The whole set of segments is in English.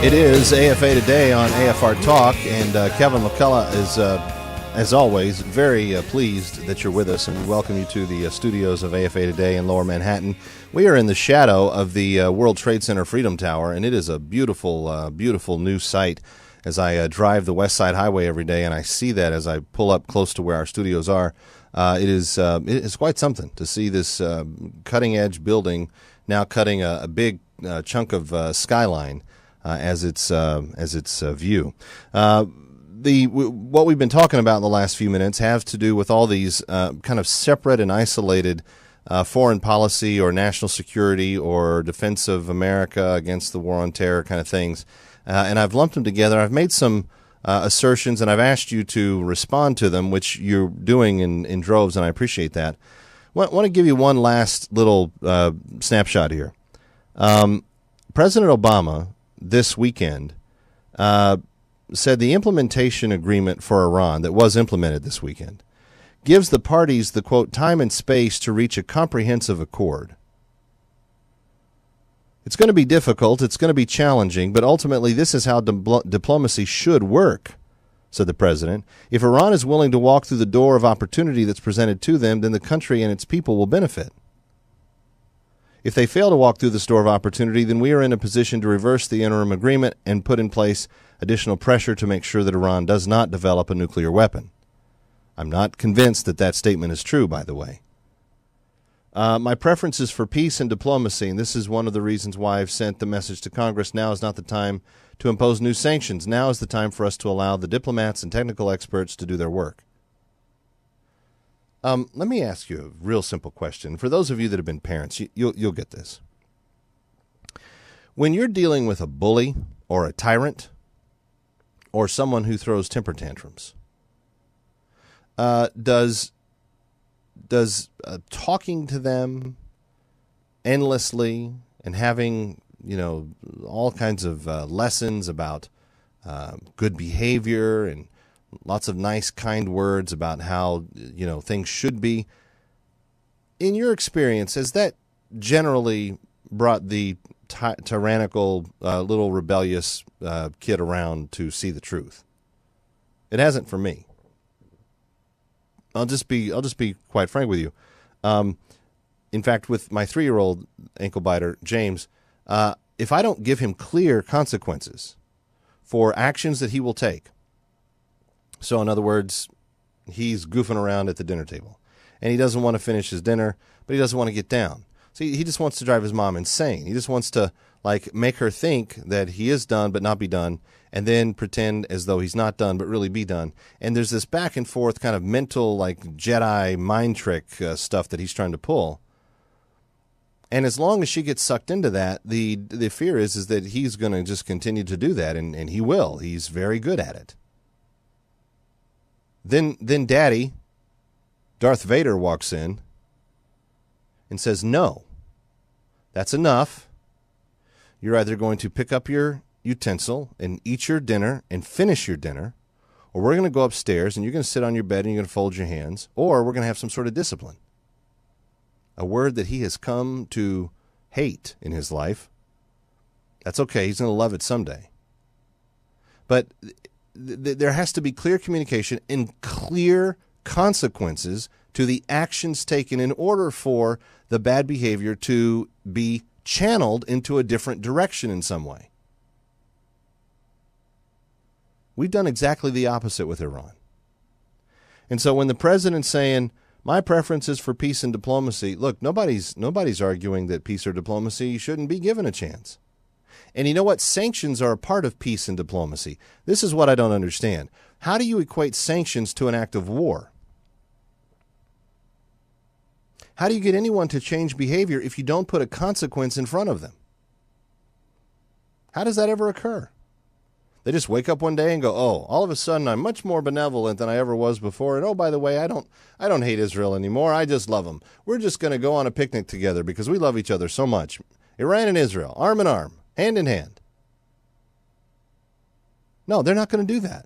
It is AFA Today on AFR Talk, and Kevin McCullough is, as always, very pleased that you're with us, and we welcome you to the studios of AFA Today in Lower Manhattan. We are in the shadow of the World Trade Center Freedom Tower, and it is a beautiful, beautiful new sight as I drive the West Side Highway every day, and I see that as I pull up close to where our studios are. It is quite something to see this cutting-edge building now cutting a big chunk of skyline as its view. What we've been talking about in the last few minutes has to do with all these kind of separate and isolated foreign policy or national security or defense of America against the war on terror kind of things. And I've lumped them together. I've made some assertions, and I've asked you to respond to them, which you're doing in droves, and I appreciate that. I want to give you one last little snapshot here. President Obama this weekend said the implementation agreement for Iran that was implemented this weekend gives the parties the, quote, time and space to reach a comprehensive accord. It's going to be difficult, it's going to be challenging, but ultimately this is how diplomacy should work, said the president. If Iran is willing to walk through the door of opportunity that's presented to them, then the country and its people will benefit. If they fail to walk through this door of opportunity, then we are in a position to reverse the interim agreement and put in place additional pressure to make sure that Iran does not develop a nuclear weapon. I'm not convinced that that statement is true, by the way. My preference is for peace and diplomacy, and this is one of the reasons why I've sent the message to Congress. Now is not the time to impose new sanctions. Now is the time for us to allow the diplomats and technical experts to do their work. Let me ask you a real simple question. For those of you that have been parents, you'll get this. When you're dealing with a bully or a tyrant or someone who throws temper tantrums, does talking to them endlessly and having, all kinds of lessons about good behavior and lots of nice, kind words about how, things should be. In your experience, has that generally brought the tyrannical, little rebellious kid around to see the truth? It hasn't for me. I'll just be quite frank with you. In fact, with my 3-year-old ankle biter, James, if I don't give him clear consequences for actions that he will take, so, in other words, he's goofing around at the dinner table, and he doesn't want to finish his dinner, but he doesn't want to get down. So he just wants to drive his mom insane. He just wants to, make her think that he is done but not be done, and then pretend as though he's not done but really be done. And there's this back and forth kind of mental, Jedi mind trick stuff that he's trying to pull. And as long as she gets sucked into that, the fear is that he's going to just continue to do that, and he will. He's very good at it. Then Daddy, Darth Vader, walks in and says, no, that's enough. You're either going to pick up your utensil and eat your dinner and finish your dinner, or we're going to go upstairs and you're going to sit on your bed and you're going to fold your hands, or we're going to have some sort of discipline. A word that he has come to hate in his life. That's okay. He's going to love it someday. But there has to be clear communication and clear consequences to the actions taken in order for the bad behavior to be channeled into a different direction in some way. We've done exactly the opposite with Iran. And so when the president's saying, my preference is for peace and diplomacy, look, nobody's arguing that peace or diplomacy shouldn't be given a chance. And you know what? Sanctions are a part of peace and diplomacy. This is what I don't understand. How do you equate sanctions to an act of war? How do you get anyone to change behavior if you don't put a consequence in front of them? How does that ever occur? They just wake up one day and go, oh, all of a sudden I'm much more benevolent than I ever was before. And oh, by the way, I don't hate Israel anymore. I just love them. We're just going to go on a picnic together because we love each other so much. Iran and Israel, arm in arm. Hand in hand. No, they're not going to do that.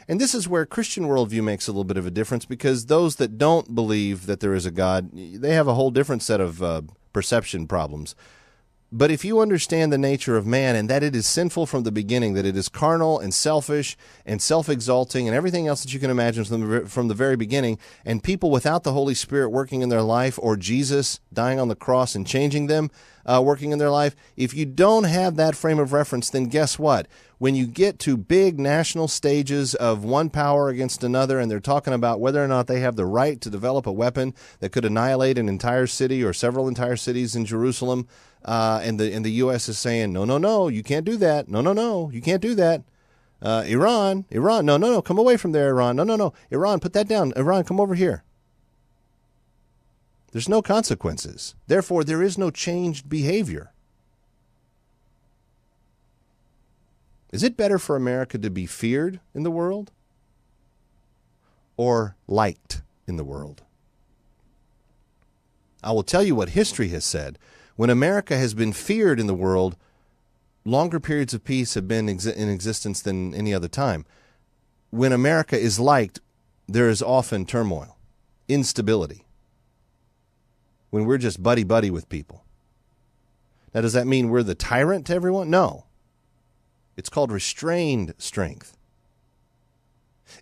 And this is where Christian worldview makes a little bit of a difference, because those that don't believe that there is a God, they have a whole different set of perception problems. But if you understand the nature of man and that it is sinful from the beginning, that it is carnal and selfish and self-exalting and everything else that you can imagine from the very beginning, and people without the Holy Spirit working in their life, or Jesus dying on the cross and changing them, working in their life, if you don't have that frame of reference, then guess what? When you get to big national stages of one power against another, and they're talking about whether or not they have the right to develop a weapon that could annihilate an entire city or several entire cities in Jerusalem, and the U.S. is saying, no, you can't do that. No, you can't do that. Iran, no, come away from there, Iran. No, Iran, put that down. Iran, come over here. There's no consequences. Therefore, there is no changed behavior. Is it better for America to be feared in the world or liked in the world? I will tell you what history has said. When America has been feared in the world, longer periods of peace have been in existence than any other time. When America is liked, there is often turmoil, instability. When we're just buddy-buddy with people. Now, does that mean we're the tyrant to everyone? No. It's called restrained strength.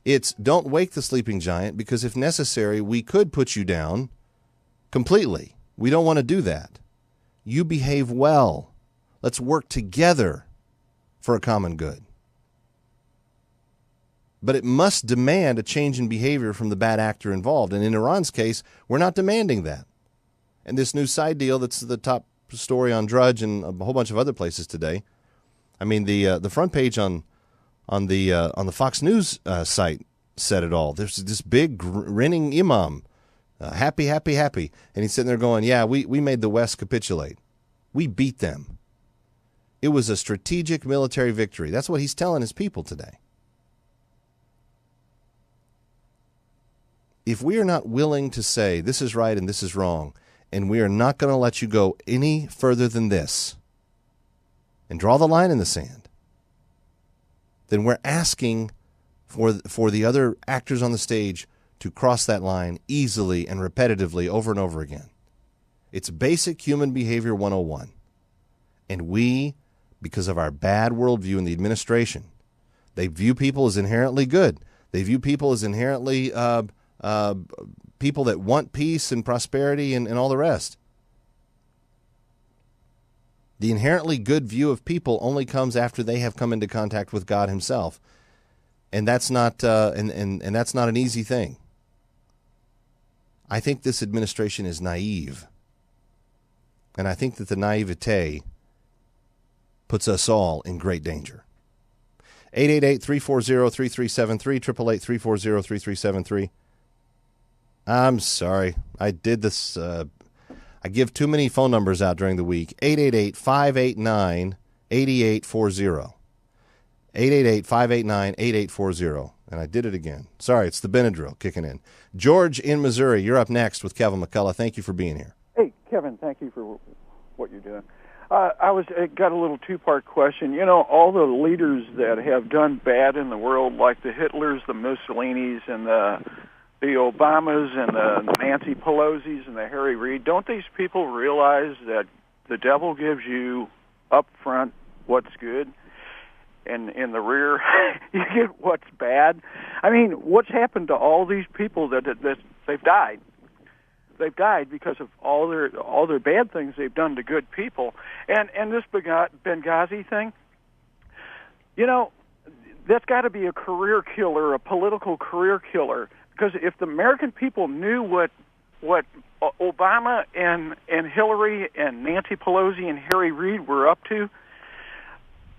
It's don't wake the sleeping giant, because if necessary, we could put you down completely. We don't want to do that. You behave well. Let's work together for a common good. But it must demand a change in behavior from the bad actor involved. And in Iran's case, we're not demanding that. And this new side deal that's the top story on Drudge and a whole bunch of other places today. I mean, the front page on the Fox News site said it all. There's this big grinning imam, happy, and he's sitting there going, "Yeah, we made the West capitulate. We beat them. It was a strategic military victory." That's what he's telling his people today. If we are not willing to say this is right and this is wrong, and we are not going to let you go any further than this, and draw the line in the sand, then we're asking for the other actors on the stage to cross that line easily and repetitively over and over again. It's basic human behavior 101. And we, because of our bad worldview in the administration, they view people as inherently good. They view people as inherently people that want peace and prosperity and all the rest. The inherently good view of people only comes after they have come into contact with God himself. And that's not and that's not an easy thing. I think this administration is naive. And I think that the naivete puts us all in great danger. 888-340-3373, 888-340-3373. I'm sorry. I did this. I give too many phone numbers out during the week. 888-589-8840. 888-589-8840. And I did it again. Sorry, it's the Benadryl kicking in. George in Missouri, you're up next with Kevin McCullough. Thank you for being here. Hey, Kevin, thank you for what you're doing. I got a little two-part question. You know, all the leaders that have done bad in the world, like the Hitlers, the Mussolinis, and the Obamas, and the Nancy Pelosi's, and the Harry Reid, don't these people realize that the devil gives you up front what's good, and in the rear you get what's bad? I mean, what's happened to all these people that they've died? They've died because of all their bad things they've done to good people. And this Benghazi thing, you know, that's got to be a career killer, a political career killer. Because if the American people knew what Obama and Hillary and Nancy Pelosi and Harry Reid were up to,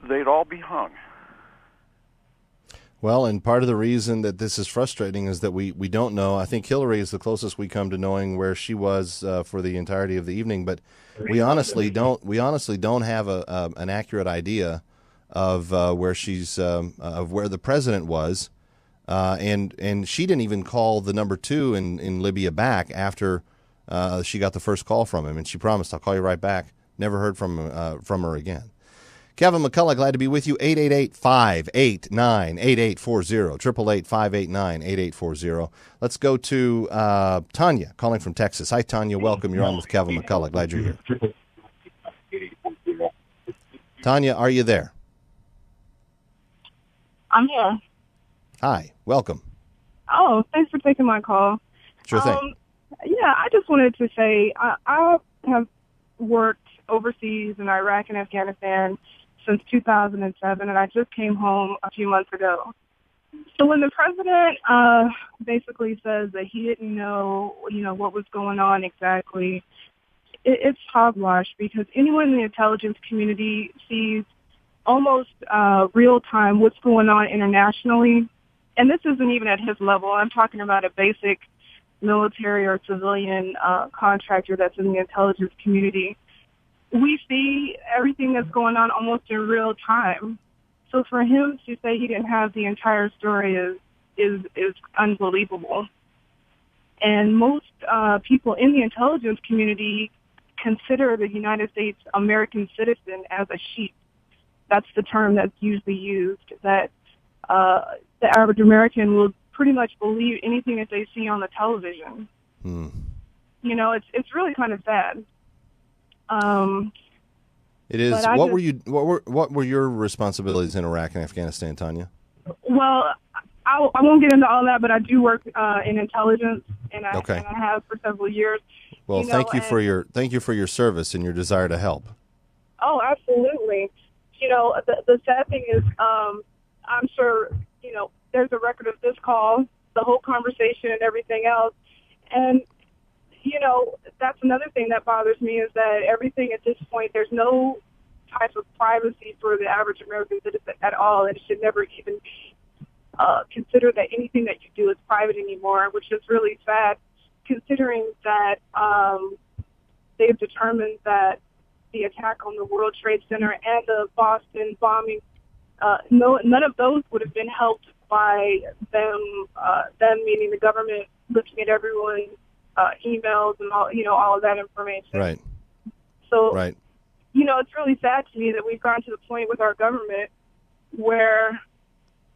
they'd all be hung. Well, and part of the reason that this is frustrating is that we don't know. I think Hillary is the closest we come to knowing where she was for the entirety of the evening, but we honestly don't have an accurate idea of where she's of where the president was, and she didn't even call the number 2 in Libya back after she got the first call from him, and she promised, "I'll call you right back." Never heard from her again. Kevin McCullough, glad to be with you. 888-589-8840, 888-589-8840. Let's go to Tanya, calling from Texas. Hi, Tanya. Welcome. You're on with Kevin McCullough. Glad you're here. Tanya, are you there? I'm here. Hi, welcome. Oh, thanks for taking my call. Sure thing. Yeah, I just wanted to say I have worked overseas in Iraq and Afghanistan since 2007, and I just came home a few months ago. So when the president basically says that he didn't know, what was going on exactly, it's hogwash, because anyone in the intelligence community sees almost real time what's going on internationally. And this isn't even at his level. I'm talking about a basic military or civilian contractor that's in the intelligence community. We see everything that's going on almost in real time. So for him to say he didn't have the entire story is unbelievable. And most people in the intelligence community consider the United States American citizen as a sheep. That's the term that's usually used, that the average American will pretty much believe anything that they see on the television. It's really kind of sad. It is. What were your responsibilities in Iraq and Afghanistan, Tanya? Well, I won't get into all that, but I do work in intelligence, and I have for several years. Well, thank you for your service and your desire to help. Oh, absolutely. The sad thing is, I'm sure, there's a record of this call, the whole conversation and everything else. And, that's another thing that bothers me, is that everything at this point, there's no type of privacy for the average American citizen at all. And it should never even be considered that anything that you do is private anymore, which is really sad, considering that they've determined that the attack on the World Trade Center and the Boston bombing, none of those would have been helped by them meaning the government, looking at everyone's emails and all of that information. Right. So, right. It's really sad to me that we've gotten to the point with our government where,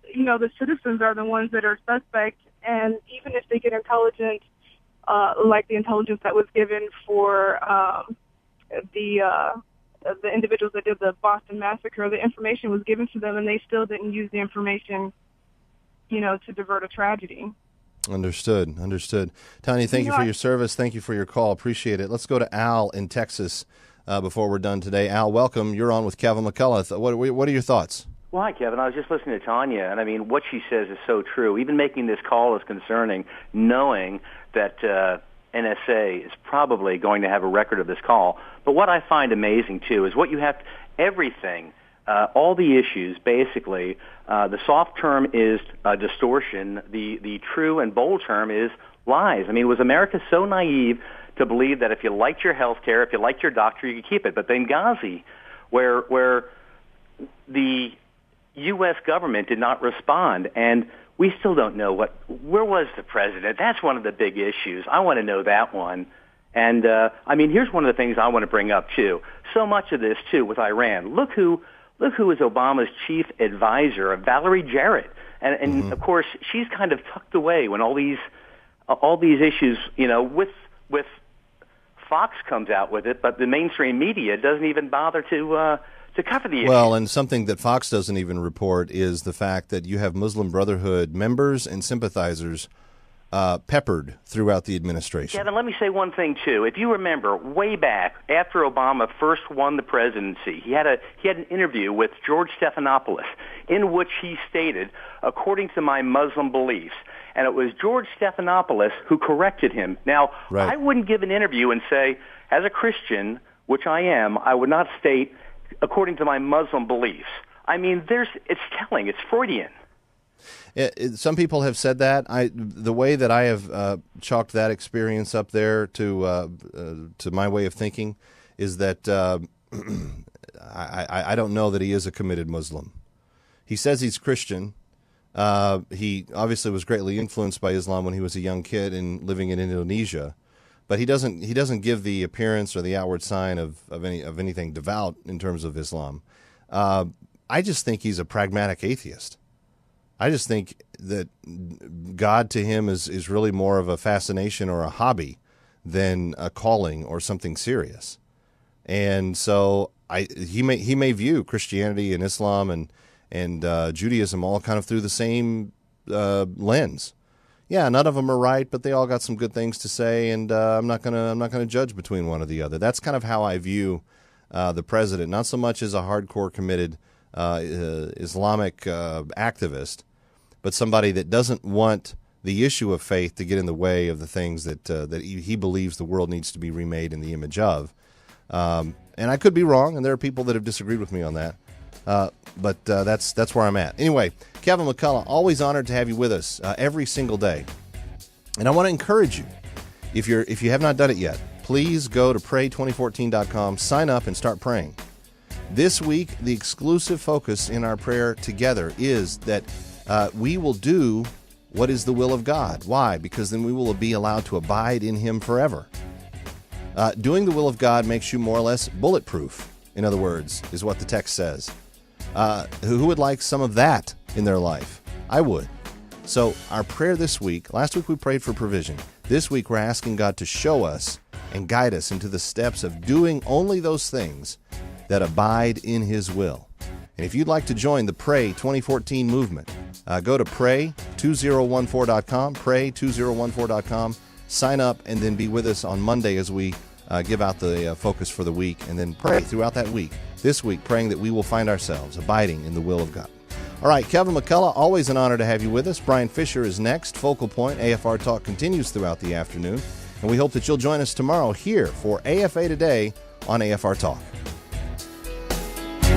the citizens are the ones that are suspect, and even if they get intelligence, like the intelligence that was given for the individuals that did the Boston massacre, the information was given to them, and they still didn't use the information, to divert a tragedy. Understood. Tanya, thank you for your service. Thank you for your call. Appreciate it. Let's go to Al in Texas before we're done today. Al, welcome. You're on with Kevin McCullough. What are your thoughts? Well, hi, Kevin. I was just listening to Tanya, and I mean, what she says is so true. Even making this call is concerning, knowing that NSA is probably going to have a record of this call. But what I find amazing, too, is what you have, everything, all the issues, basically, the soft term is distortion. The true and bold term is lies. I mean, was America so naive to believe that if you liked your health care, if you liked your doctor, you could keep it? But Benghazi, where the U.S. government did not respond, and we still don't know where was the president? That's one of the big issues. I want to know that one. And, I mean, here's one of the things I want to bring up, too. So much of this, too, with Iran. Look who is Obama's chief advisor, Valerie Jarrett. And of course, she's kind of tucked away when all these issues, with Fox comes out with it, but the mainstream media doesn't even bother to cover the issue. Well, and something that Fox doesn't even report is the fact that you have Muslim Brotherhood members and sympathizers peppered throughout the administration. Kevin, let me say one thing, too. If you remember, way back after Obama first won the presidency, he had an interview with George Stephanopoulos in which he stated, according to my Muslim beliefs, and it was George Stephanopoulos who corrected him. Now, right. I wouldn't give an interview and say, as a Christian, which I am, I would not state, according to my Muslim beliefs. I mean, it's telling. It's Freudian. Some people have said that. The way that I have chalked that experience up there to my way of thinking is that I don't know that he is a committed Muslim. He says he's Christian. He obviously was greatly influenced by Islam when he was a young kid and living in Indonesia, but he doesn't give the appearance or the outward sign of anything devout in terms of Islam. I just think he's a pragmatic atheist. I just think that God to him is really more of a fascination or a hobby than a calling or something serious. And so he may view Christianity and Islam and Judaism all kind of through the same lens. Yeah, none of them are right, but they all got some good things to say, and I'm not gonna judge between one or the other. That's kind of how I view the president, not so much as a hardcore committed Islamic activist, but somebody that doesn't want the issue of faith to get in the way of the things that he believes the world needs to be remade in the image of. And I could be wrong, and there are people that have disagreed with me on that. But that's where I'm at. Anyway, Kevin McCullough, always honored to have you with us every single day. And I want to encourage you, if you have not done it yet, please go to pray2014.com, sign up, and start praying. This week, the exclusive focus in our prayer together is that we will do what is the will of God. Why? Because then we will be allowed to abide in Him forever. Doing the will of God makes you more or less bulletproof, in other words, is what the text says. Who would like some of that in their life? I would. So our prayer this week, last week we prayed for provision. This week we're asking God to show us and guide us into the steps of doing only those things that abide in His will. And if you'd like to join the Pray 2014 movement, go to pray2014.com, pray2014.com, sign up, and then be with us on Monday as we give out the focus for the week, and then pray throughout that week. This week, praying that we will find ourselves abiding in the will of God. All right, Kevin McCullough, always an honor to have you with us. Brian Fisher is next. Focal Point, AFR Talk continues throughout the afternoon, and we hope that you'll join us tomorrow here for AFA Today on AFR Talk.